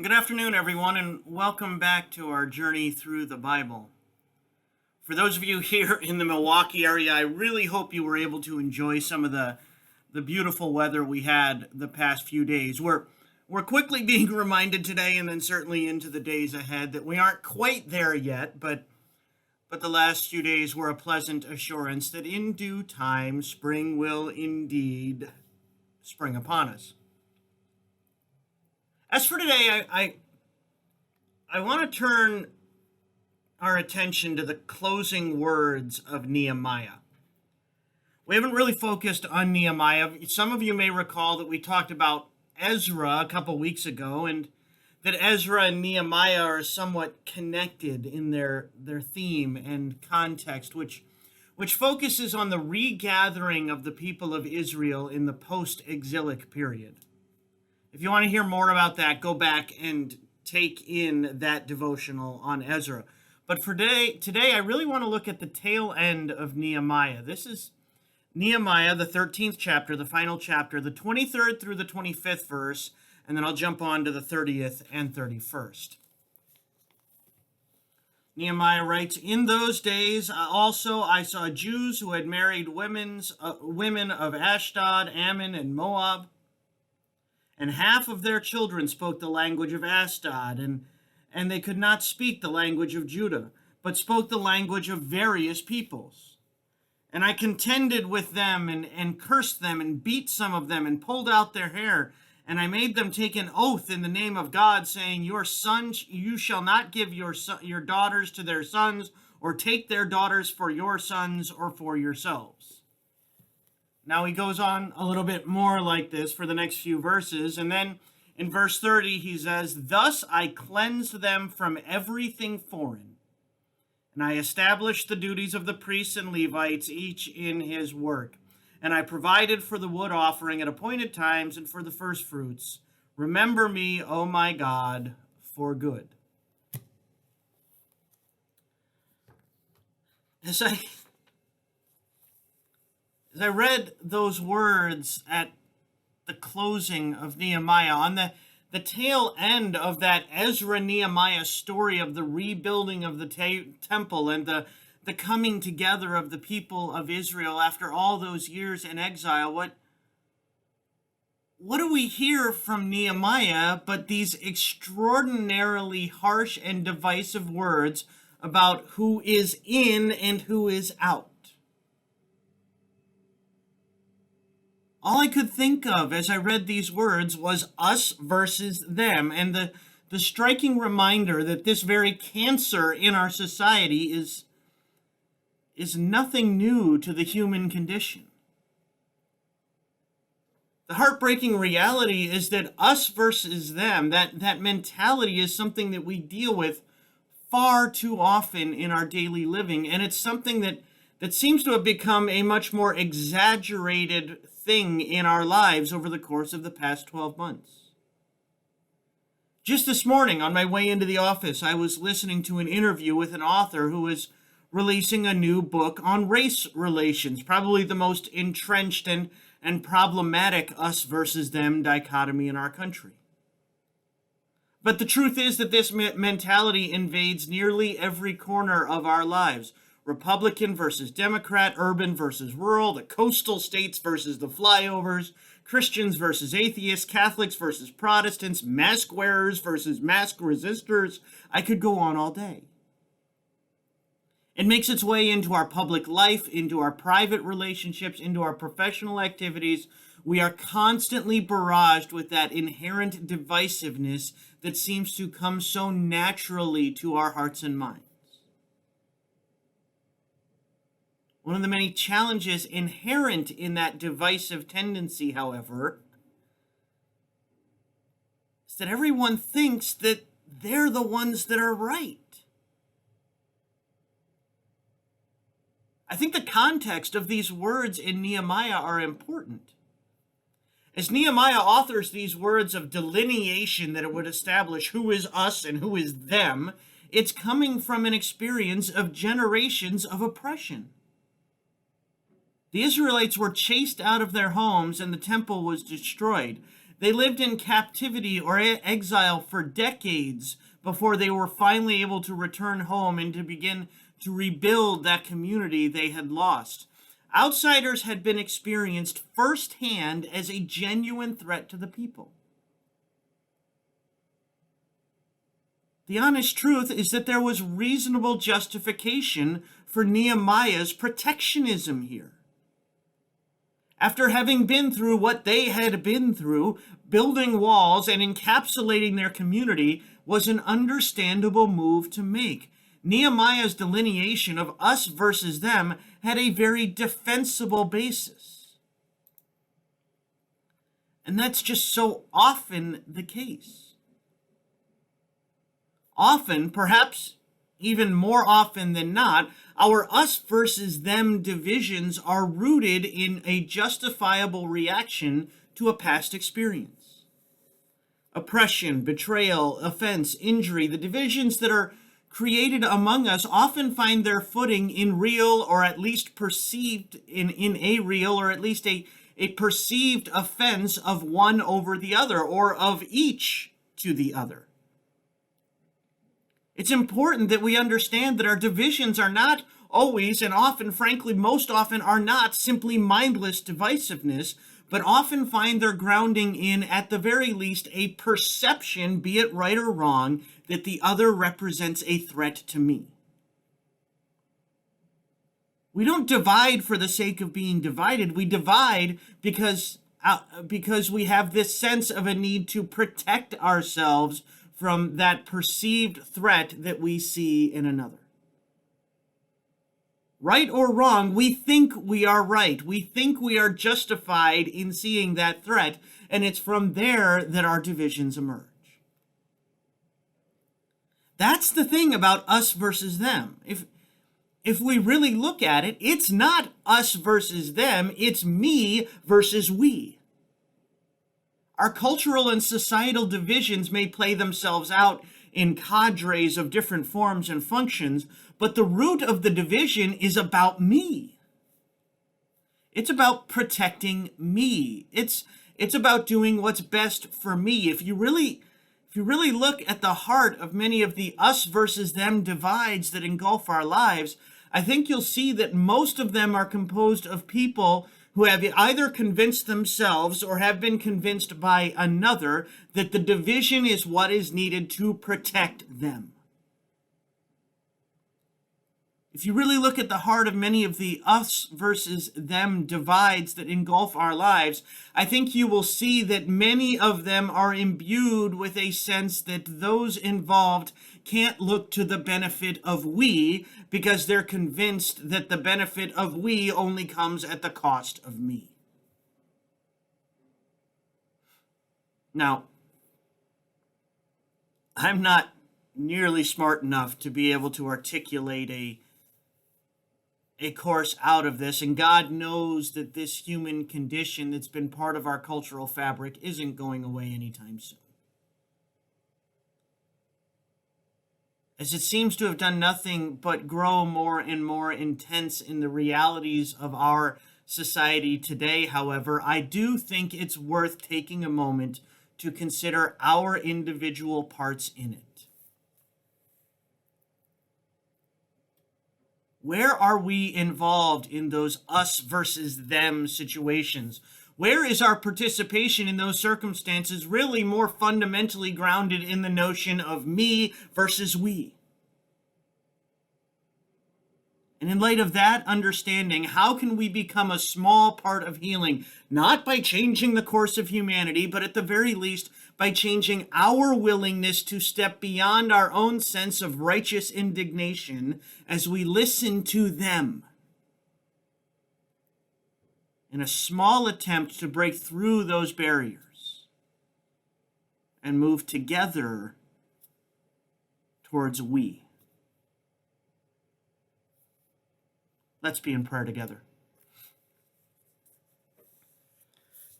Good afternoon, everyone, and welcome back to our journey through the Bible. For those of you here in the Milwaukee area, I really hope you were able to enjoy some of the beautiful weather we had the past few days. We're quickly being reminded today, and then certainly into the days ahead, that we aren't quite there yet, but the last few days were a pleasant assurance that in due time, spring will indeed spring upon us. As for today, I want to turn our attention to the closing words of Nehemiah. We haven't really focused on Nehemiah. Some of you may recall that we talked about Ezra a couple weeks ago, and that Ezra and Nehemiah are somewhat connected in their theme and context, which focuses on the regathering of the people of Israel in the post-exilic period. If you want to hear more about that, go back and take in that devotional on Ezra. But for today, I really want to look at the tail end of Nehemiah. This is Nehemiah, the 13th chapter, the final chapter, the 23rd through the 25th verse, and then I'll jump on to the 30th and 31st. Nehemiah writes, "In those days also I saw Jews who had married women of Ashdod, Ammon, and Moab, and half of their children spoke the language of Ashdod, and they could not speak the language of Judah, but spoke the language of various peoples. And I contended with them and cursed them and beat some of them and pulled out their hair. And I made them take an oath in the name of God, saying, you shall not give your daughters to their sons, or take their daughters for your sons or for yourselves." Now he goes on a little bit more like this for the next few verses. And then in verse 30, he says, "Thus I cleansed them from everything foreign, and I established the duties of the priests and Levites, each in his work. And I provided for the wood offering at appointed times and for the first fruits. Remember me, O my God, for good." As I read those words at the closing of Nehemiah, on the tail end of that Ezra-Nehemiah story of the rebuilding of the temple and the coming together of the people of Israel after all those years in exile, what do we hear from Nehemiah but these extraordinarily harsh and divisive words about who is in and who is out? All I could think of as I read these words was us versus them, and the striking reminder that this very cancer in our society is nothing new to the human condition. The heartbreaking reality is that us versus them, that mentality is something that we deal with far too often in our daily living, and it's something that seems to have become a much more exaggerated thing in our lives over the course of the past 12 months. Just this morning, on my way into the office, I was listening to an interview with an author who is releasing a new book on race relations, probably the most entrenched and problematic us versus them dichotomy in our country. But the truth is that this mentality invades nearly every corner of our lives. Republican versus Democrat, urban versus rural, the coastal states versus the flyovers, Christians versus atheists, Catholics versus Protestants, mask wearers versus mask resistors. I could go on all day. It makes its way into our public life, into our private relationships, into our professional activities. We are constantly barraged with that inherent divisiveness that seems to come so naturally to our hearts and minds. One of the many challenges inherent in that divisive tendency, however, is that everyone thinks that they're the ones that are right. I think the context of these words in Nehemiah are important. As Nehemiah authors these words of delineation that it would establish who is us and who is them, it's coming from an experience of generations of oppression. The Israelites were chased out of their homes and the temple was destroyed. They lived in captivity or exile for decades before they were finally able to return home and to begin to rebuild that community they had lost. Outsiders had been experienced firsthand as a genuine threat to the people. The honest truth is that there was reasonable justification for Nehemiah's protectionism here. After having been through what they had been through, building walls and encapsulating their community was an understandable move to make. Nehemiah's delineation of us versus them had a very defensible basis. And that's just so often the case. Often, perhaps even more often than not, our us versus them divisions are rooted in a justifiable reaction to a past experience. Oppression, betrayal, offense, injury, the divisions that are created among us often find their footing in real or at least perceived in a real or at least a perceived offense of one over the other or of each to the other. It's important that we understand that our divisions are not always, and often, frankly, most often, are not simply mindless divisiveness, but often find their grounding in, at the very least, a perception, be it right or wrong, that the other represents a threat to me. We don't divide for the sake of being divided. We divide because we have this sense of a need to protect ourselves from that perceived threat that we see in another. Right or wrong, we think we are right. We think we are justified in seeing that threat, and it's from there that our divisions emerge. That's the thing about us versus them. If we really look at it, it's not us versus them, it's me versus we. Our cultural and societal divisions may play themselves out in cadres of different forms and functions, but the root of the division is about me. It's about protecting me. It's about doing what's best for me. If you really look at the heart of many of the us versus them divides that engulf our lives, I think you'll see that most of them are composed of people who have either convinced themselves or have been convinced by another that the division is what is needed to protect them. If you really look at the heart of many of the us versus them divides that engulf our lives, I think you will see that many of them are imbued with a sense that those involved can't look to the benefit of we because they're convinced that the benefit of we only comes at the cost of me. Now, I'm not nearly smart enough to be able to articulate a course out of this, and God knows that this human condition that's been part of our cultural fabric isn't going away anytime soon. As it seems to have done nothing but grow more and more intense in the realities of our society today, however, I do think it's worth taking a moment to consider our individual parts in it. Where are we involved in those us versus them situations? Where is our participation in those circumstances really more fundamentally grounded in the notion of me versus we? And in light of that understanding, how can we become a small part of healing, not by changing the course of humanity, but at the very least by changing our willingness to step beyond our own sense of righteous indignation as we listen to them in a small attempt to break through those barriers and move together towards we. Let's be in prayer together.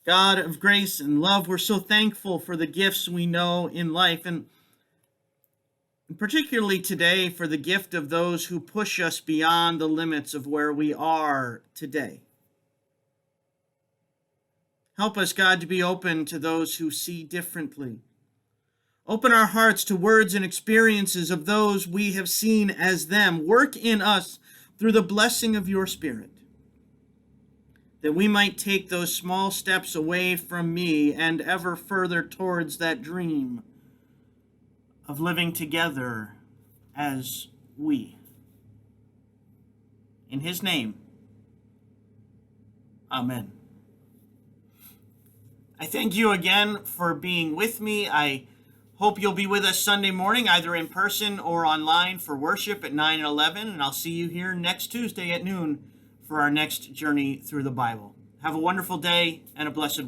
God of grace and love, we're so thankful for the gifts we know in life, and particularly today for the gift of those who push us beyond the limits of where we are today. Help us, God, to be open to those who see differently. Open our hearts to words and experiences of those we have seen as them. Work in us through the blessing of your Spirit, that we might take those small steps away from me and ever further towards that dream of living together as we. In his name, amen. I thank you again for being with me. I hope you'll be with us Sunday morning, either in person or online for worship at 9 and 11. And I'll see you here next Tuesday at noon for our next journey through the Bible. Have a wonderful day and a blessed